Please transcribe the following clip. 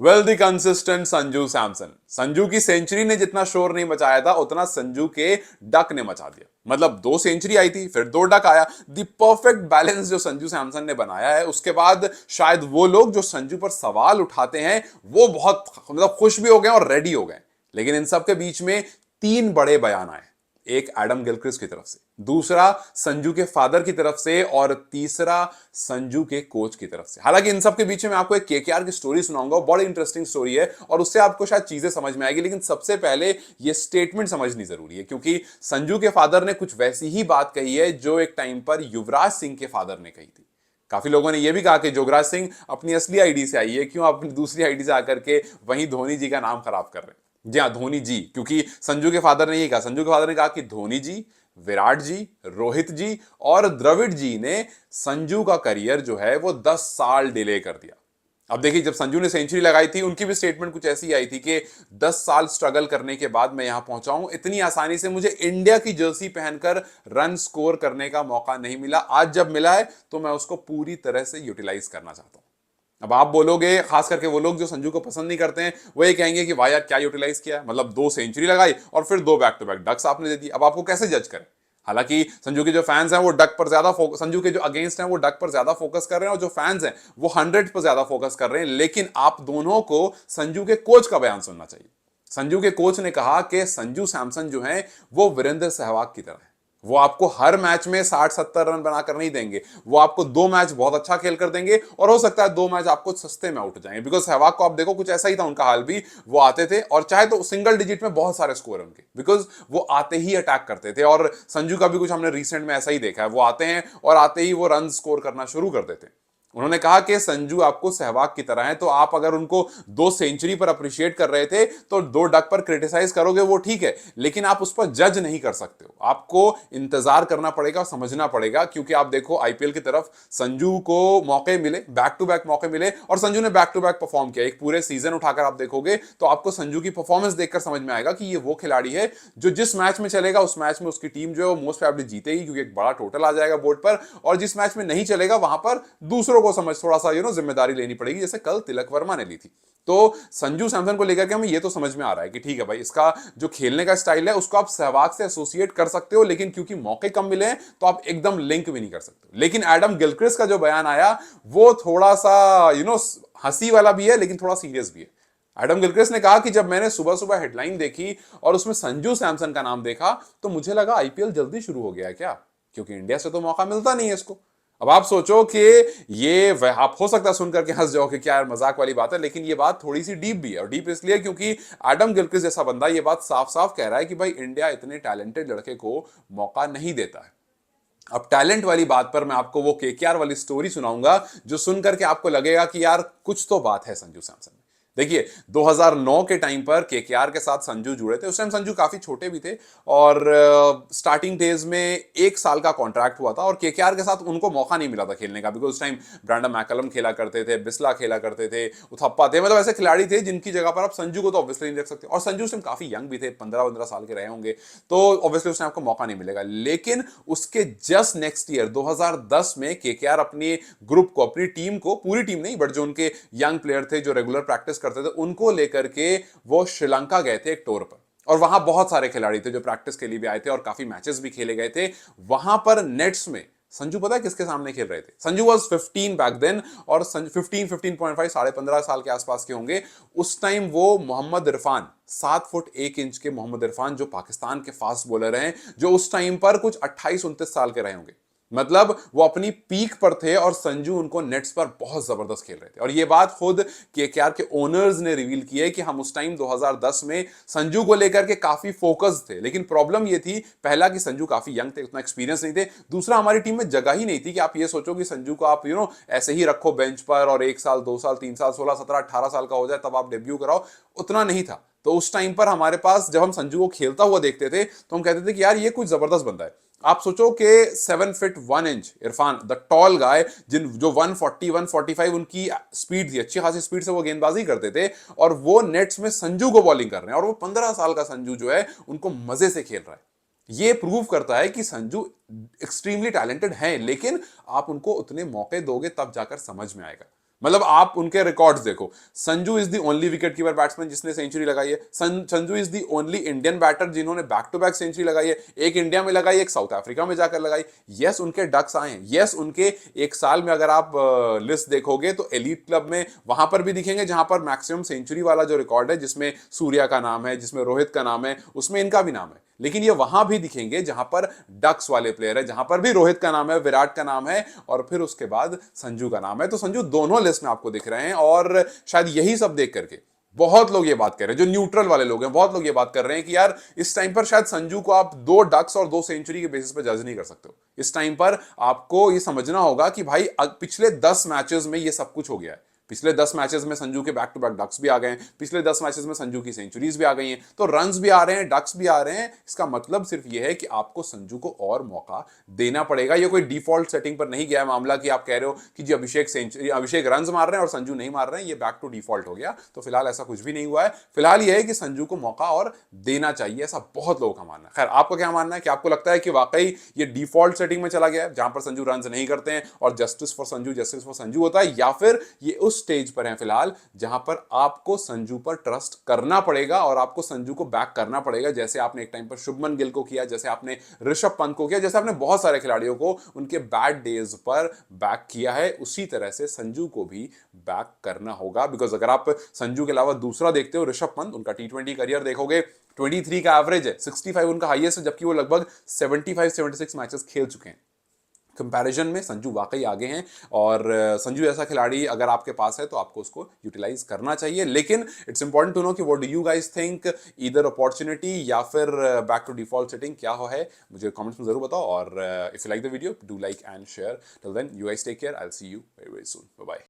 Well the consistent Sanju Samson. Sanju की century ने जितना शोर नहीं मचाया था उतना संजू के डक ने मचा दिया। मतलब 2 सेंचुरी आई थी, फिर 2 डक आया। द परफेक्ट बैलेंस जो संजू सैमसन ने बनाया है, उसके बाद शायद वो लोग जो संजू पर सवाल उठाते हैं वो बहुत मतलब खुश भी हो गए और रेडी हो गए। लेकिन इन सब के बीच में 3 बड़े बयान आए। एक एडम गिलक्रिस्ट की तरफ से, दूसरा संजू के फादर की तरफ से, और तीसरा संजू के कोच की तरफ से। हालांकि इन सब के बीच में मैं आपको एक केकेआर की स्टोरी सुनाऊंगा, बड़ी इंटरेस्टिंग स्टोरी है और उससे आपको शायद चीजें समझ में आएगी। लेकिन सबसे पहले ये स्टेटमेंट समझनी जरूरी है, क्योंकि संजू के फादर ने कुछ वैसी ही बात कही है जो एक टाइम पर युवराज सिंह के फादर ने कही थी। काफी लोगों ने यह भी कहा कि युवराज सिंह अपनी असली आईडी से आई है, क्यों आप अपनी दूसरी आईडी से आकर के वहीं धोनी जी का नाम खराब कर रहे हैं। जी हाँ, धोनी जी, क्योंकि संजू के फादर ने ये कहा, संजू के फादर ने कहा कि धोनी जी, विराट जी, रोहित जी और द्रविड़ जी ने संजू का करियर जो है वो 10 साल डिले कर दिया। अब देखिए, जब संजू ने सेंचुरी लगाई थी उनकी भी स्टेटमेंट कुछ ऐसी आई थी कि 10 साल स्ट्रगल करने के बाद मैं यहां पहुंचा हूं, इतनी आसानी से मुझे इंडिया की जर्सी पहनकर रन स्कोर करने का मौका नहीं मिला। आज जब मिला है तो मैं उसको पूरी तरह से यूटिलाइज करना चाहता हूं। अब आप बोलोगे, खास करके वो लोग जो संजू को पसंद नहीं करते हैं, वो ये कहेंगे कि भाई यार क्या यूटिलाइज किया है, मतलब 2 सेंचुरी लगाई और फिर 2 बैक-टू-बैक डक्स आपने दे दी, अब आपको कैसे जज करें। हालांकि संजू के जो फैंस हैं वो डक पर ज्यादा फोकस, संजू के जो अगेंस्ट हैं वो डक पर ज्यादा फोकस कर रहे हैं, और जो फैंस हैं वो 100 पर ज्यादा फोकस कर रहे हैं। लेकिन आप दोनों को संजू के कोच का बयान सुनना चाहिए। संजू के कोच ने कहा कि संजू सैमसन जो है वो वीरेंद्र सहवाग की तरह है। वो आपको हर मैच में 60-70 रन बनाकर नहीं देंगे, वो आपको 2 मैच बहुत अच्छा खेल कर देंगे और हो सकता है 2 मैच आपको सस्ते में आउट जाएंगे। बिकॉज सहवाग को आप देखो, कुछ ऐसा ही था उनका हाल भी। वो आते थे और चाहे तो सिंगल डिजिट में बहुत सारे स्कोर है उनके, बिकॉज वो आते ही अटैक करते थे। और संजू का भी कुछ हमने रिसेंट में ऐसा ही देखा है, वो आते हैं और आते ही वो रन स्कोर करना शुरू कर देते हैं। उन्होंने कहा कि संजू आपको सहवाग की तरह है, तो आप अगर उनको 2 सेंचुरी पर अप्रिशिएट कर रहे थे तो 2 डक पर क्रिटिसाइज करोगे वो ठीक है, लेकिन आप उस पर जज नहीं कर सकते हो। आपको इंतजार करना पड़ेगा, समझना पड़ेगा। क्योंकि आप देखो आईपीएल की तरफ संजू को मौके मिले, बैक टू बैक मौके मिले, और संजू ने बैक टू बैक परफॉर्म किया। एक पूरे सीजन उठाकर आप देखोगे तो आपको संजू की परफॉर्मेंस देखकर समझ में आएगा कि ये वो खिलाड़ी है जो जिस मैच में चलेगा उस मैच में उसकी टीम जो है वो मोस्ट प्रोबेबली जीतेगी, क्योंकि एक बड़ा टोटल आ जाएगा बोर्ड पर। और जिस मैच में नहीं चलेगा वहां पर दूसरों को समझ थोड़ा सा जिम्मेदारी लेनी पड़ेगी, जैसे कल तिलक वर्मा ने ली थी। तो संजू सैमसन को लेकर के हमें ये तो समझ में आ रहा है कि ठीक है भाई, इसका जो खेलने का स्टाइल है उसको आप सहवाग से एसोसिएट कर सकते हो, लेकिन क्योंकि मौके कम मिले हैं तो आप एकदम लिंक भी नहीं कर सकते। लेकिन एडम गिलक्रिस्ट का जो बयान आया वो थोड़ा सा हंसी वाला भी है, लेकिन थोड़ा सीरियस भी है। एडम गिलक्रिस्ट ने कहा कि जब मैंने सुबह सुबह हेडलाइन देखी और उसमें संजू सैमसन का नाम देखा तो मुझे लगा आईपीएल जल्दी शुरू हो गया है क्या, क्योंकि इंडिया से तो मौका मिलता नहीं है इसको। अब आप सोचो कि ये आप हो सकता है सुनकर के हंस जाओ कि क्या यार मजाक वाली बात है, लेकिन ये बात थोड़ी सी डीप भी है। और डीप इसलिए क्योंकि एडम गिलक्रिस्ट जैसा बंदा ये बात साफ साफ कह रहा है कि भाई इंडिया इतने टैलेंटेड लड़के को मौका नहीं देता है। अब टैलेंट वाली बात पर मैं आपको वो केकेआर वाली स्टोरी सुनाऊंगा जो सुनकर के आपको लगेगा कि यार कुछ तो बात है संजू सैमसन में। देखिए, 2009 के टाइम पर केकेआर के साथ संजू जुड़े थे। उस टाइम संजू काफी छोटे भी थे और स्टार्टिंग डेज में 1 साल का कॉन्ट्रैक्ट हुआ था और केकेआर के साथ उनको मौका नहीं मिला था खेलने का, बिकॉज उस टाइम ब्रांडन मैकलम खेला करते थे, बिस्ला खेला करते थे, उथप्पा थे, मतलब ऐसे खिलाड़ी थे जिनकी जगह पर आप संजू को तो ऑब्वियसली नहीं रख सकते। और संजू उस टाइम काफी यंग भी थे, 15-15 साल के रहे होंगे, तो ऑब्वियसली उस टाइम आपको मौका नहीं मिलेगा। लेकिन उसके जस्ट नेक्स्ट ईयर 2010 में केकेआर अपनी ग्रुप को, अपनी टीम को, पूरी टीम नहीं बट जो उनके यंग प्लेयर थे जो रेगुलर प्रैक्टिस करते थे उनको लेकर के वो श्रीलंका गए थे एक टूर पर। और वहां बहुत सारे खिलाड़ी थे जो प्रैक्टिस के लिए भी आए थे और काफी मैचेस भी खेले गए थे। वहां पर नेट्स में संजू पता है किसके सामने खेल रहे थे? संजू वाज 15 बैक देन, और 15.5 15.5 साल के आसपास के होंगे उस टाइम। वो मोहम्मद इरफान, 7 फुट 1 इंच के मोहम्मद इरफान, जो पाकिस्तान के फास्ट बॉलर हैं, जो उस टाइम पर कुछ 28-29 साल के रहे होंगे, मतलब वो अपनी पीक पर थे और संजू उनको नेट्स पर बहुत जबरदस्त खेल रहे थे। और ये बात खुद केकेआर के ओनर्स ने रिवील की है कि हम उस टाइम 2010 में संजू को लेकर के काफी फोकस थे। लेकिन प्रॉब्लम ये थी, पहला कि संजू काफी यंग थे, उतना एक्सपीरियंस नहीं थे, दूसरा हमारी टीम में जगह ही नहीं थी कि आप ये सोचो कि संजू को आप ऐसे ही रखो बेंच पर और 1 साल 2 साल 3 साल 16 17 18 साल का हो जाए तब आप डेब्यू कराओ, उतना नहीं था। तो उस टाइम पर हमारे पास जब हम संजू को खेलता हुआ देखते थे तो हम कहते थे कि यार ये कुछ जबरदस्त बंदा है। आप सोचो कि 7 feet 1 inch Irfan, the tall guy, जो 140 145 उनकी स्पीड थी, अच्छी खासी स्पीड से वो गेंदबाजी करते थे, और वो नेट्स में संजू को बॉलिंग कर रहे हैं, और वो 15 साल का संजू जो है उनको मजे से खेल रहा है। ये प्रूव करता है कि संजू एक्सट्रीमली टैलेंटेड है, लेकिन आप उनको उतने मौके दोगे तब जाकर समझ में आएगा। मतलब आप उनके रिकॉर्ड्स देखो, Sanju is the only wicket keeper batsman जिसने सेंचुरी लगाई है, Sanju is the only Indian batter जिन्होंने बैक टू बैक सेंचुरी लगाई है, एक इंडिया में लगाई, एक साउथ अफ्रीका में जाकर लगाई। यस उनके डक्स आए हैं, यस उनके एक साल में अगर आप लिस्ट देखोगे तो एलीट क्लब में वहां पर भी दिखेंगे जहां पर मैक्सिमम सेंचुरी वाला जो रिकॉर्ड है, जिसमें सूर्या का नाम है, जिसमें रोहित का नाम है, उसमें इनका भी नाम है। लेकिन ये वहां भी दिखेंगे जहां पर डक्स वाले प्लेयर है, जहां पर भी रोहित का नाम है, विराट का नाम है और फिर उसके बाद संजू का नाम है। तो संजू दोनों लिस्ट में आपको दिख रहे हैं और शायद यही सब देख करके बहुत लोग ये बात कर रहे हैं, जो न्यूट्रल वाले लोग हैं, बहुत लोग ये बात कर रहे हैं कि यार इस टाइम पर शायद संजू को आप 2 डक्स और 2 सेंचुरी के बेसिस पर जज नहीं कर सकते हो। इस टाइम पर आपको ये समझना होगा कि भाई पिछले 10 मैचेस में ये सब कुछ हो गया है। पिछले 10 मैचेस में संजू के बैक टू बैक डक्स भी आ गए हैं, पिछले 10 मैचेस में संजू की सेंचुरीज भी आ गई हैं, तो रन्स भी आ रहे हैं, डक्स भी आ रहे हैं। इसका मतलब सिर्फ यह है कि आपको संजू को और मौका देना पड़ेगा। ये कोई डिफॉल्ट सेटिंग पर नहीं गया है मामला कि आप कह रहे हो कि जी अभिषेक रन्स मार रहे हैं और संजू नहीं मार रहे हैं, ये बैक टू डिफॉल्ट हो गया। तो फिलहाल ऐसा कुछ भी नहीं हुआ है। फिलहाल यह है कि संजू को मौका और देना चाहिए, ऐसा बहुत लोगों का मानना है। खैर आपका क्या मानना है, कि आपको लगता है कि वाकई ये डिफॉल्ट सेटिंग में चला गया है जहां पर संजू रन्स नहीं करते हैं और जस्टिस फॉर संजू होता है, या फिर ये उस स्टेज पर है फिलहाल जहां पर आपको संजू पर ट्रस्ट करना पड़ेगा और आपको संजू को बैक करना पड़ेगा, जैसे आपने एक टाइम पर शुभमन गिल को किया, जैसे आपने ऋषभ पंत को किया, जैसे आपने बहुत सारे खिलाड़ियों को उनके बैड डेज पर बैक किया है, उसी तरह से संजू को भी बैक करना होगा। बिकॉज अगर आप संजू के अलावा दूसरा देखते हो, ऋषभ पंत, उनका T20 करियर देखोगे, 23 का एवरेज है, 65 उनका हाईएस्ट है, जबकि वो लगभग 75-76 मैचेस खेल चुके हैं। कंपैरिजन में संजू वाकई आगे हैं और संजू ऐसा खिलाड़ी अगर आपके पास है तो आपको उसको यूटिलाइज करना चाहिए। लेकिन इट्स इंपॉर्टेंट टू नो कि what do you guys think, either opportunity या फिर बैक टू डिफॉल्ट सेटिंग क्या हो है, मुझे कमेंट्स में जरूर बताओ। और if you like the video do like and share. Till then you guys take care, I will see you very very soon, bye bye.